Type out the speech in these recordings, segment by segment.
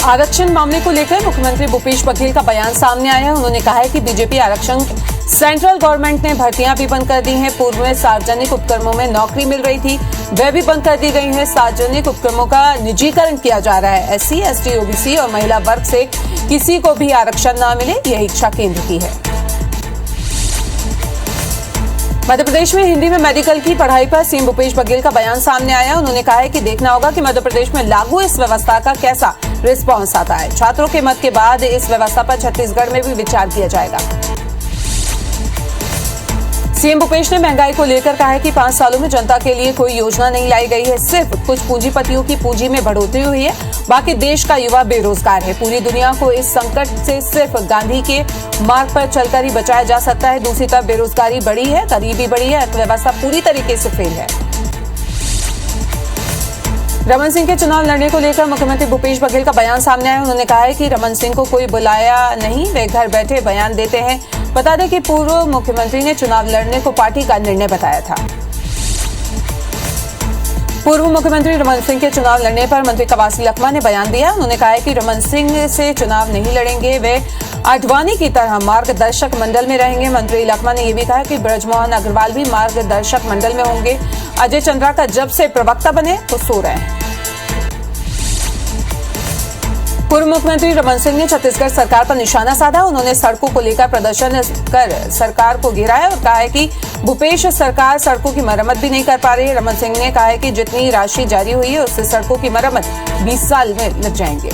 आरक्षण मामले को लेकर मुख्यमंत्री भूपेश बघेल का बयान सामने आया है। उन्होंने कहा है कि बीजेपी आरक्षण सेंट्रल गवर्नमेंट ने भर्तियां भी बंद कर दी हैं। पूर्व में सार्वजनिक उपक्रमों में नौकरी मिल रही थी, वह भी बंद कर दी गई है। सार्वजनिक उपक्रमों का निजीकरण किया जा रहा है। एससी, एसटी, ओबीसी और महिला वर्ग से किसी को भी आरक्षण न मिले, यह इच्छा केंद्र की है। मध्य प्रदेश में हिंदी में मेडिकल की पढ़ाई पर सीएम भूपेश बघेल का बयान सामने आया। उन्होंने कहा है कि देखना होगा कि मध्य प्रदेश में लागू इस व्यवस्था का कैसा रिस्पॉन्स आता है। छात्रों के मत के बाद इस व्यवस्था पर छत्तीसगढ़ में भी विचार किया जाएगा। सीएम भूपेश ने महंगाई को लेकर कहा है कि 5 सालों में जनता के लिए कोई योजना नहीं लाई गई है। सिर्फ कुछ पूंजीपतियों की पूंजी में बढ़ोतरी हुई है, बाकी देश का युवा बेरोजगार है। पूरी दुनिया को इस संकट से सिर्फ गांधी के मार्ग पर चलकर ही बचाया जा सकता है। दूसरी तरफ बेरोजगारी बढ़ी है, गरीबी बढ़ी है, अर्थव्यवस्था पूरी तरीके से फेल है। रमन सिंह के चुनाव लड़ने को लेकर मुख्यमंत्री भूपेश बघेल का बयान सामने आया। उन्होंने कहा है कि रमन सिंह को कोई बुलाया नहीं, वे घर बैठे बयान देते हैं। बता दें कि पूर्व मुख्यमंत्री ने चुनाव लड़ने को पार्टी का निर्णय बताया था। पूर्व मुख्यमंत्री रमन सिंह के चुनाव लड़ने पर मंत्री कवासी लखमा ने बयान दिया। उन्होंने कहा है कि रमन सिंह से चुनाव नहीं लड़ेंगे, वे आडवाणी की तरह मार्गदर्शक मंडल में रहेंगे। मंत्री लखमा ने यह भी कहा कि ब्रजमोहन अग्रवाल भी मार्गदर्शक मंडल में होंगे। अजय चंद्राकर जब से प्रवक्ता बने तो सो रहे हैं। पूर्व मुख्यमंत्री रमन सिंह ने छत्तीसगढ़ सरकार पर निशाना साधा। उन्होंने सड़कों को लेकर प्रदर्शन कर सरकार को घेराया और कहा है कि भूपेश सरकार सड़कों की मरम्मत भी नहीं कर पा रही है। रमन सिंह ने कहा है कि जितनी राशि जारी हुई है उससे सड़कों की मरम्मत 20 साल में लग जाएंगे।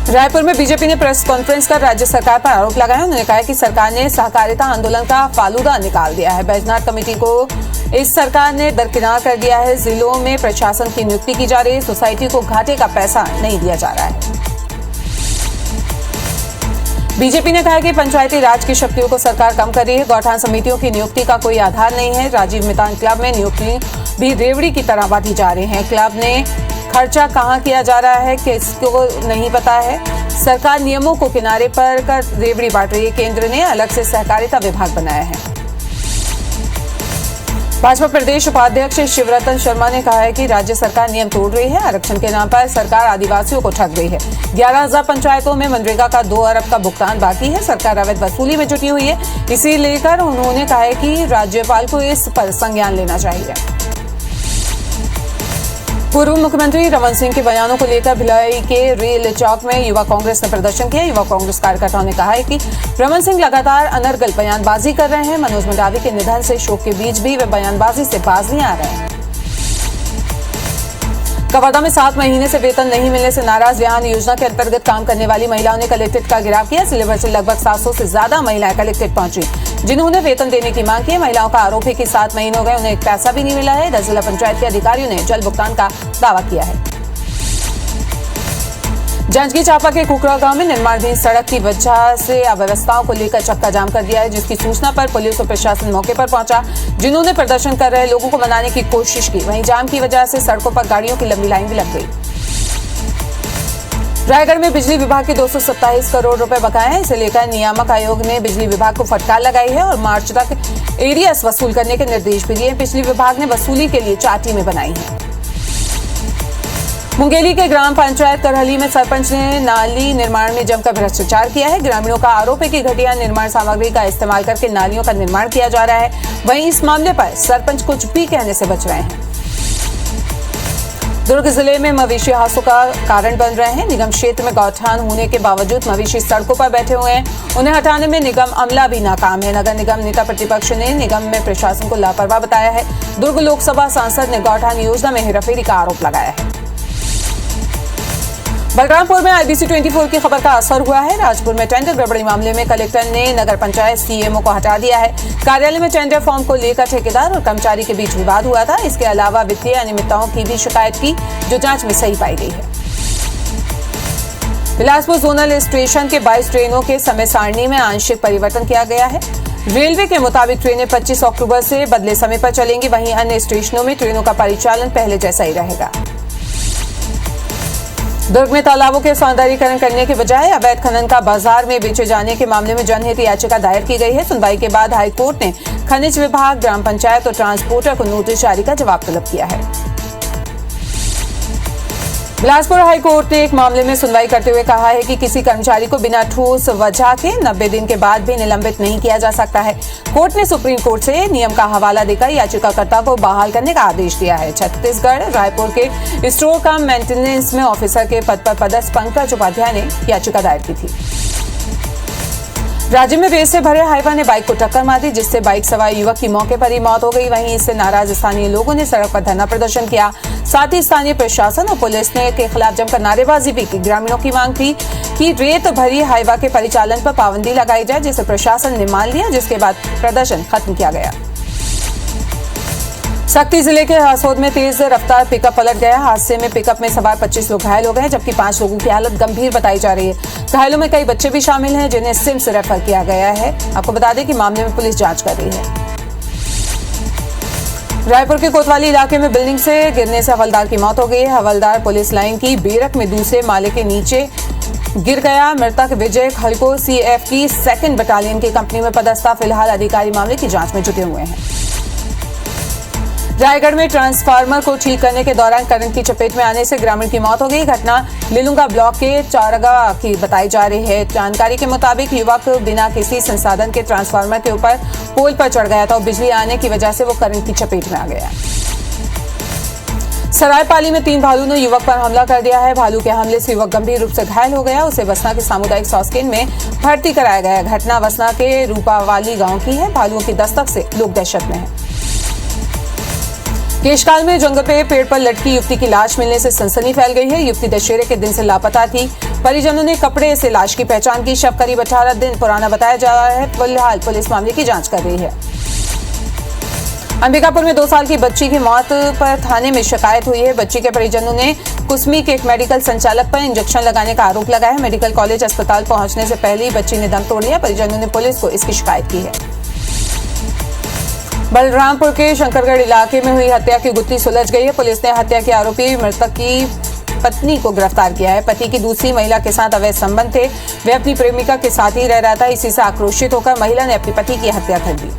रायपुर में बीजेपी ने प्रेस कॉन्फ्रेंस कर राज्य सरकार पर आरोप लगाया। उन्होंने कहा कि सरकार ने सहकारिता आंदोलन का फालूदा निकाल दिया है। बैजनाथ कमेटी को इस सरकार ने दरकिनार कर दिया है। जिलों में प्रशासन की नियुक्ति की जा रही है। सोसाइटी को घाटे का पैसा नहीं दिया जा रहा है। बीजेपी ने कहा है कि पंचायती राज की शक्तियों को सरकार कम कर रही है। गौठान समितियों की नियुक्ति का कोई आधार नहीं है। राजीव मितान क्लब में नियुक्ति भी रेवड़ी की तरह बांटी जा रही है। क्लब ने खर्चा कहां किया जा रहा है किसको नहीं पता है। सरकार नियमों को किनारे पर कर रेवड़ी बांट रही है। केंद्र ने अलग से सहकारिता विभाग बनाया है। भाजपा प्रदेश उपाध्यक्ष शिवरतन शर्मा ने कहा है कि राज्य सरकार नियम तोड़ रही है। आरक्षण के नाम पर सरकार आदिवासियों को ठग रही है। 11,000 पंचायतों में मनरेगा का 2 अरब का भुगतान बाकी है। सरकार अवैध वसूली में जुटी हुई है। इसी लेकर उन्होंने कहा है कि राज्यपाल को इस पर संज्ञान लेना चाहिए। पूर्व मुख्यमंत्री रमन सिंह के बयानों को लेकर भिलाई के रेल चौक में युवा कांग्रेस ने प्रदर्शन किया। युवा कांग्रेस कार्यकर्ताओं ने कहा है कि रमन सिंह लगातार अनर्गल बयानबाजी कर रहे हैं। मनोज मंडावी के निधन से शोक के बीच भी वे बयानबाजी से बाज नहीं आ रहे हैं। कवर्धा में 7 महीने से वेतन नहीं मिलने से नाराज व्यान योजना के अंतर्गत काम करने वाली महिलाओं ने कलेक्ट्रेट का घेराव किया। जिले भर से लगभग 700 से ज्यादा महिलाएं कलेक्ट्रेट पहुंची, जिन्होंने वेतन देने की मांग की है। महिलाओं का आरोप है कि 7 महीने हो गए, उन्हें एक पैसा भी नहीं मिला है। 10 जिला पंचायत के अधिकारियों ने जल्द भुगतान का दावा किया है। जांजगीर चांपा के कुकरा गांव में निर्माणाधीन सड़क की वजह से अव्यवस्थाओं को लेकर चक्का जाम कर दिया है, जिसकी सूचना पर पुलिस और प्रशासन मौके पर पहुंचा, जिन्होंने प्रदर्शन कर रहे लोगों को मनाने की कोशिश की। वहीं जाम की वजह से सड़कों पर गाड़ियों की लंबी लाइन भी लग गई। रायगढ़ में बिजली विभाग के 227 करोड़ रुपए बकाए हैं। इसे लेकर नियामक आयोग ने बिजली विभाग को फटकार लगाई है और मार्च तक एरियर्स वसूल करने के निर्देश भी दिए। बिजली विभाग ने वसूली के लिए 4 टीमें बनाई हैं। मुंगेली के ग्राम पंचायत करहली में सरपंच ने नाली निर्माण में जमकर भ्रष्टाचार किया है। ग्रामीणों का आरोप है कि घटिया निर्माण सामग्री का इस्तेमाल करके नालियों का निर्माण किया जा रहा है। वहीं इस मामले पर सरपंच कुछ भी कहने से बच रहे हैं। दुर्ग जिले में मवेशी हादसों का कारण बन रहे हैं। निगम क्षेत्र में गौठान होने के बावजूद मवेशी सड़कों पर बैठे हुए हैं। उन्हें हटाने में निगम अमला भी नाकाम है। नगर निगम नेता प्रतिपक्ष ने निगम में प्रशासन को लापरवाह बताया है। दुर्ग लोकसभा सांसद ने गौठान योजना में हेराफेरी का आरोप लगाया है। बलरामपुर में IBC 24 की खबर का असर हुआ है। राजपुर में टेंडर गड़बड़ी मामले में कलेक्टर ने नगर पंचायत CMO को हटा दिया है। कार्यालय में टेंडर फॉर्म को लेकर ठेकेदार और कर्मचारी के बीच विवाद हुआ था। इसके अलावा वित्तीय अनियमितताओं की भी शिकायत की, जो जांच में सही पाई गई है। बिलासपुर जोनल स्टेशन के 22 ट्रेनों के समय सारणी में आंशिक परिवर्तन किया गया है। रेलवे के मुताबिक ट्रेनें 25 अक्टूबर से बदले समय पर चलेंगी। वहीं अन्य स्टेशनों में ट्रेनों का परिचालन पहले जैसा ही रहेगा। दुर्ग में तालाबों के सौंदर्यीकरण करने के बजाय अवैध खनन का बाजार में बेचे जाने के मामले में जनहित याचिका दायर की गई है। सुनवाई के बाद हाईकोर्ट ने खनिज विभाग, ग्राम पंचायत और ट्रांसपोर्टर को नोटिस जारी का जवाब तलब किया है। बिलासपुर हाई कोर्ट ने एक मामले में सुनवाई करते हुए कहा है कि किसी कर्मचारी को बिना ठोस वजह के 90 दिन के बाद भी निलंबित नहीं किया जा सकता है। कोर्ट ने सुप्रीम कोर्ट से नियम का हवाला देकर याचिकाकर्ता को बहाल करने का आदेश दिया है। छत्तीसगढ़ रायपुर के स्टोर कम मेंटेनेंस में ऑफिसर के पद पर पदस्थ पंकज उपाध्याय ने याचिका दायर की थी। राज्य में रेत से भरे हाईवा ने बाइक को टक्कर मार दी, जिससे बाइक सवार युवक की मौके पर ही मौत हो गई। वहीं इससे नाराज स्थानीय लोगों ने सड़क पर धरना प्रदर्शन किया। साथ ही स्थानीय प्रशासन और पुलिस ने के खिलाफ जमकर नारेबाजी भी की। ग्रामीणों की मांग थी कि रेत भरी हाईवा के परिचालन पर पाबंदी लगाई जाए, जिसे प्रशासन ने मान लिया, जिसके बाद प्रदर्शन खत्म किया गया। सक्ती जिले के हासोद में तेज रफ्तार पिकअप पलट गया। हादसे में पिकअप में सवार 25 लोग घायल हो गए, जबकि 5 लोगों की हालत गंभीर बताई जा रही है। घायलों में कई बच्चे भी शामिल हैं, जिन्हें सिम्स रेफर किया गया है। आपको बता दें कि मामले में पुलिस जांच कर रही है। रायपुर के कोतवाली इलाके में बिल्डिंग से गिरने से हवलदार की मौत हो गई है। हवलदार पुलिस लाइन की बेरक में दूसरे माले के नीचे गिर गया। मृतक विजय खलको CF की 2nd बटालियन की कंपनी में पदस्थ था। फिलहाल अधिकारी मामले की जांच में जुटे हुए हैं। रायगढ़ में ट्रांसफार्मर को ठीक करने के दौरान करंट की चपेट में आने से ग्रामीण की मौत हो गई। घटना लिलुंगा ब्लॉक के चौरगा की बताई जा रही है। जानकारी के मुताबिक युवक बिना किसी संसाधन के ट्रांसफार्मर के ऊपर पोल पर चढ़ गया था और बिजली आने की वजह से वो करंट की चपेट में आ गया। सरायपाली में 3 भालू ने युवक पर हमला कर दिया है। भालू के हमले से युवक गंभीर रूप से घायल हो गया। उसे वसना के सामुदायिक स्वास्थ्य केंद्र में भर्ती कराया गया। घटना वसना के रूपावाली गांव की है। भालुओं की दस्तक से लोग दहशत में हैं। केशकाल में जंगल पे पेड़ पर लटकी युवती की लाश मिलने से सनसनी फैल गई है। युवती दशहरे के दिन से लापता थी। परिजनों ने कपड़े से लाश की पहचान की। शव करीब 18 दिन पुराना बताया जा रहा है। फिलहाल पुलिस मामले की जांच कर रही है। अंबिकापुर में 2 साल की बच्ची की मौत पर थाने में शिकायत हुई है। बच्ची के परिजनों ने कुसमी के एक मेडिकल संचालक पर इंजेक्शन लगाने का आरोप लगाया है। मेडिकल कॉलेज अस्पताल पहुंचने से पहले ही बच्ची ने दम तोड़ लिया। परिजनों ने पुलिस को इसकी शिकायत की है। बलरामपुर के शंकरगढ़ इलाके में हुई हत्या की गुत्थी सुलझ गई है। पुलिस ने हत्या के आरोपी मृतक की पत्नी को गिरफ्तार किया है। पति की दूसरी महिला के साथ अवैध संबंध थे। वे अपनी प्रेमिका के साथ ही रह रहा था। इसी से आक्रोशित होकर महिला ने अपने पति की हत्या कर दी।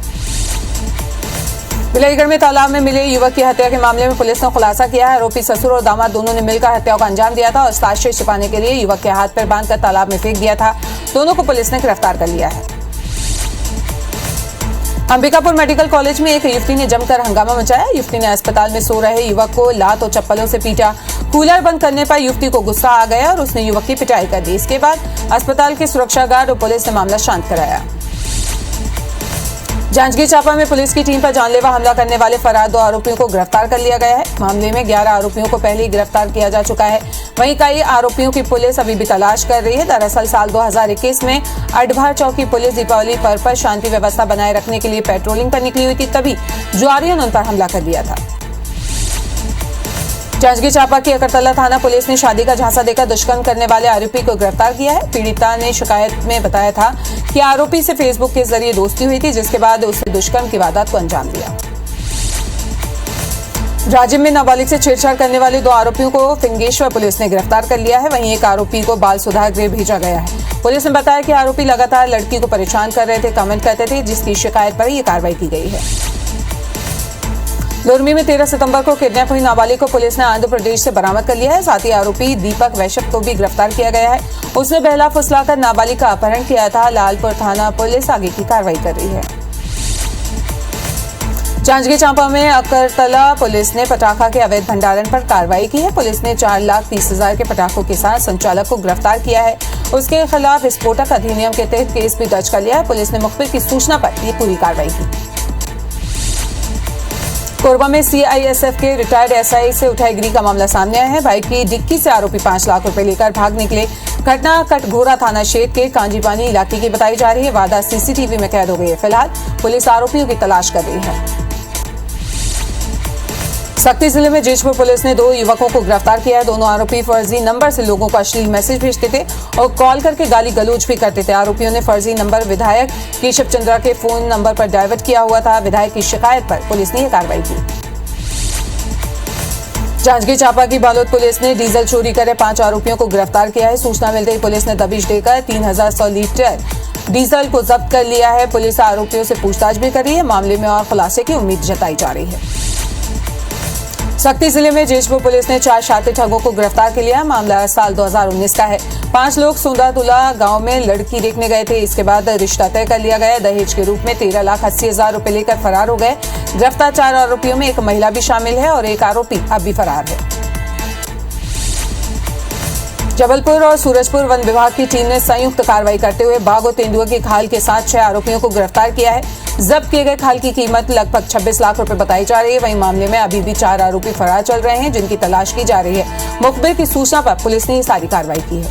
बिलाईगढ़ में तालाब में मिले युवक की हत्या के मामले में पुलिस ने खुलासा किया है। आरोपी ससुर और दामाद दोनों ने मिलकर हत्या को अंजाम दिया था और साक्ष्य छिपाने के लिए युवक के हाथ पैर बांधकर तालाब में फेंक दिया था। दोनों को पुलिस ने गिरफ्तार कर लिया है। अंबिकापुर मेडिकल कॉलेज में एक युवती ने जमकर हंगामा मचाया। युवती ने अस्पताल में सो रहे युवक को लात और चप्पलों से पीटा। कूलर बंद करने पर युवती को गुस्सा आ गया और उसने युवक की पिटाई कर दी। इसके बाद अस्पताल के सुरक्षा गार्ड और पुलिस ने मामला शांत कराया। जांजगीर चांपा में पुलिस की टीम पर जानलेवा हमला करने वाले फरार 2 आरोपियों को गिरफ्तार कर लिया गया है। मामले में 11 आरोपियों को पहले ही गिरफ्तार किया जा चुका है। वहीं कई आरोपियों की पुलिस अभी भी तलाश कर रही है। दरअसल साल 2021 में अडभार चौक की पुलिस दीपावली पर्व पर शांति व्यवस्था बनाए रखने के लिए पेट्रोलिंग पर निकली हुई थी, तभी जुआरियों ने उन पर हमला कर दिया था। जांजगीर चांपा की अकरतला थाना पुलिस ने शादी का झांसा देकर दुष्कर्म करने वाले आरोपी को गिरफ्तार किया है। पीड़िता ने शिकायत में बताया था कि आरोपी से फेसबुक के जरिए दोस्ती हुई थी, जिसके बाद उसने दुष्कर्म की वारदात को अंजाम दिया। राज्य में नाबालिग से छेड़छाड़ करने वाले 2 आरोपियों को फिंगेश्वर पुलिस ने गिरफ्तार कर लिया है। वहीं एक आरोपी को बाल सुधार गृह भेजा गया है। पुलिस ने बताया कि आरोपी लगातार लड़की को परेशान कर रहे थे, कमेंट करते थे, जिसकी शिकायत पर यह कार्रवाई की गई है। लुरमी में 13 सितंबर को किडनैप हुई नाबालिग को पुलिस ने आंध्र प्रदेश से बरामद कर लिया है। साथ ही आरोपी दीपक वैश्यप को भी गिरफ्तार किया गया है। उसने बहला फुसलाकर नाबालिग का अपहरण किया था। लालपुर थाना पुलिस आगे की कार्रवाई कर रही है। जांजगीर चांपा में अकरतला पुलिस ने पटाखा के अवैध भंडारण पर कार्रवाई की है। पुलिस ने 4,30,000 के पटाखों के साथ संचालक को गिरफ्तार किया है। उसके खिलाफ विस्फोटक अधिनियम के तहत केस भी दर्ज कर लिया है। पुलिस ने मुखबिर की सूचना पर ये पूरी कार्रवाई की। कोरबा में CISF के रिटायर्ड SI से उठाई गिरी का मामला सामने आया है। बाइक की डिक्की से आरोपी 5 लाख रुपए लेकर भाग निकले। घटना कटघोरा थाना क्षेत्र के कांजीपानी इलाके की बताई जा रही है। वारदात CCTV में कैद हो गई है। फिलहाल पुलिस आरोपियों की तलाश कर रही है। सक्ती जिले में जेजपुर पुलिस ने 2 युवकों को गिरफ्तार किया है। दोनों आरोपी फर्जी नंबर से लोगों को अश्लील मैसेज भेजते थे और कॉल करके गाली गलौज भी करते थे। आरोपियों ने फर्जी नंबर विधायक केशव चंद्रा के फोन नंबर पर डाइवर्ट किया हुआ था। विधायक की शिकायत पर पुलिस ने यह कार्रवाई की। जांजगीर चांपा की बालोद पुलिस ने डीजल चोरी करे 5 आरोपियों को गिरफ्तार किया है। सूचना मिलते ही पुलिस ने दबिश देकर 3,100 लीटर डीजल को जब्त कर लिया है। पुलिस आरोपियों से पूछताछ भी कर रही है। मामले में और खुलासे की उम्मीद जताई जा रही है। शक्ति जिले में जेजपुर पुलिस ने 4 शातिर ठगों को गिरफ्तार कर लिया। मामला साल 2019 का है। 5 लोग सुंदातुला गांव में लड़की देखने गए थे। इसके बाद रिश्ता तय कर लिया गया। दहेज के रूप में 13,80,000 रुपए लेकर फरार हो गए। गिरफ्तार 4 आरोपियों में एक महिला भी शामिल है और एक आरोपी अब भी फरार है। जबलपुर और सूरजपुर वन विभाग की टीम ने संयुक्त कार्रवाई करते हुए बाघ और तेंदुआ की खाल के साथ 6 आरोपियों को गिरफ्तार किया है। जब्त किए गए खाल की कीमत लगभग 26 लाख रुपए बताई जा रही है। वहीं मामले में अभी भी 4 आरोपी फरार चल रहे हैं, जिनकी तलाश की जा रही है। मुखबिर की सूचना पर पुलिस ने ये सारी कार्रवाई की है।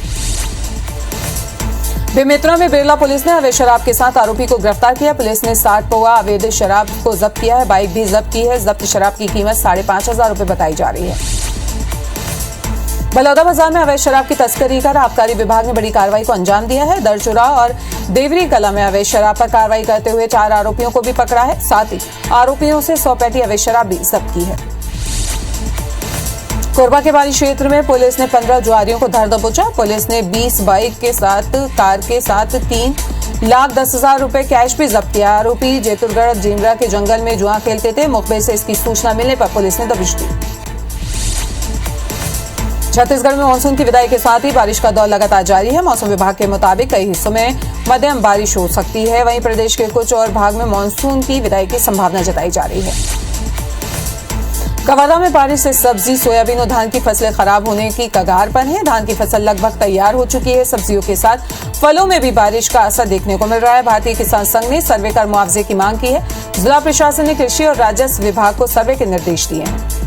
बेमेतरा में बिरला पुलिस ने अवैध शराब के साथ आरोपी को गिरफ्तार किया। पुलिस ने 60 पौवा अवैध शराब को जब्त किया है। बाइक भी जब्त की है। जब्त शराब की कीमत 5,500 रुपए बताई जा रही है। बलौदाबाजार में अवैध शराब की तस्करी कर आबकारी विभाग ने बड़ी कार्रवाई को अंजाम दिया है। दरचुरा और देवरी कला में अवैध शराब पर कार्रवाई करते हुए 4 आरोपियों को भी पकड़ा है। साथ ही आरोपियों से 100 पेटी अवैध शराब भी जब्त की है। कोरबा के बारी क्षेत्र में पुलिस ने 15 जुआरियों को धर दबोचा। पुलिस ने 20 बाइक के साथ कार के साथ 3,10,000 रुपए कैश भी जब्त किया। आरोपी जेतुरगढ़ जेमरा के जंगल में जुआ खेलते थे। मुखबिर से इसकी सूचना मिलने पर पुलिस ने दबिश दी। छत्तीसगढ़ में मानसून की विदाई के साथ ही बारिश का दौर लगातार जारी है। मौसम विभाग के मुताबिक कई हिस्सों में मध्यम बारिश हो सकती है। वहीं प्रदेश के कुछ और भाग में मानसून की विदाई की संभावना जताई जा रही है। कवर्धा में बारिश से सब्जी, सोयाबीन और धान की फसलें खराब होने की कगार पर हैं। धान की फसल लगभग तैयार हो चुकी है। सब्जियों के साथ फलों में भी बारिश का असर देखने को मिल रहा है। भारतीय किसान संघ ने सर्वे कर मुआवजे की मांग की है। जिला प्रशासन ने कृषि और राजस्व विभाग को सर्वे के निर्देश दिए हैं।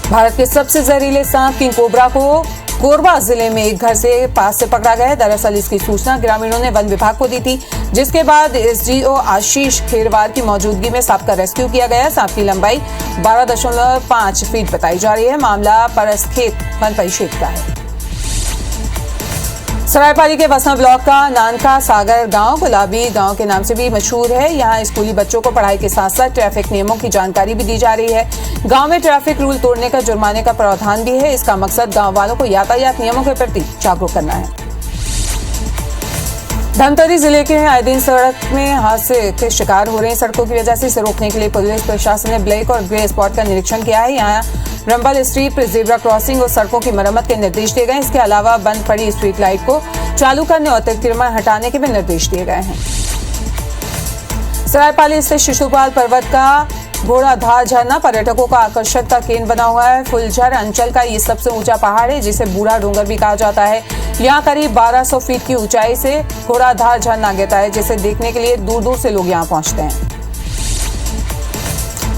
भारत के सबसे जहरीले सांप किंग कोबरा को कोरबा जिले में एक घर से पास से पकड़ा गया है। दरअसल इसकी सूचना ग्रामीणों ने वन विभाग को दी थी, जिसके बाद एसडीओ आशीष खेरवार की मौजूदगी में सांप का रेस्क्यू किया गया। सांप की लंबाई 12.5 फीट बताई जा रही है। मामला परसखेत वन परिक्षेत्र का है। सरायपाली के वसना ब्लॉक का नानका सागर गांव गुलाबी गांव के नाम से भी मशहूर है। यहां स्कूली बच्चों को पढ़ाई के साथ साथ ट्रैफिक नियमों की जानकारी भी दी जा रही है। गांव में ट्रैफिक रूल तोड़ने का जुर्माने का प्रावधान भी है। इसका मकसद गांव वालों को यातायात नियमों के प्रति जागरूक करना है। धमतरी जिले के आए दिन सड़क में हादसे के शिकार हो रहे हैं। सड़कों की वजह से इसे रोकने के लिए पुलिस प्रशासन ने ब्लैक और ग्रे स्पॉट का निरीक्षण किया है। यहाँ रंबल स्ट्रीट पर जेब्रा क्रॉसिंग और सड़कों की मरम्मत के निर्देश दिए गए। इसके अलावा बंद पड़ी स्ट्रीट लाइट को चालू करने और अतिक्रमण हटाने के भी निर्देश दिए गए हैं। सरायपाली स्थित शिशुपाल पर्वत का घोड़ाधार झरना पर्यटकों का आकर्षण का केंद्र बना हुआ है। फुलझर अंचल का ये सबसे ऊंचा पहाड़ है, जिसे बूढ़ा डोंगर भी कहा जाता है। यहाँ करीब 1200 फीट की ऊंचाई से घोड़ाधार झरना गिरता है, जिसे देखने के लिए दूर दूर से लोग यहाँ पहुंचते हैं।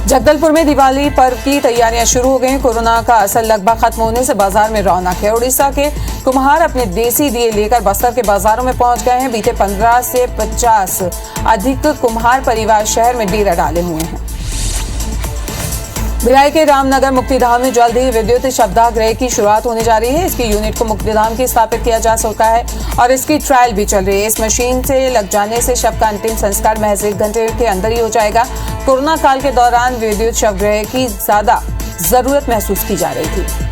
जगदलपुर में दिवाली पर्व की तैयारियां शुरू हो गई। कोरोना का असर लगभग खत्म होने से बाजार में रौनक है। उड़ीसा के कुम्हार अपने देसी दिए लेकर बस्तर के बाजारों में पहुंच गए हैं। बीते 15 से 50 अधिक कुम्हार परिवार शहर में डेरा डाले हुए हैं। भिलाई के रामनगर मुक्तिधाम में जल्द ही विद्युत शवदाह की शुरुआत होने जा रही है। इसकी यूनिट को मुक्तिधाम की स्थापित किया जा सकता है और इसकी ट्रायल भी चल रही है। इस मशीन से लग जाने से शव का अंतिम संस्कार महज 1 घंटे के अंदर ही हो जाएगा। कोरोना काल के दौरान विद्युत शवगृह की ज्यादा जरूरत महसूस की जा रही थी।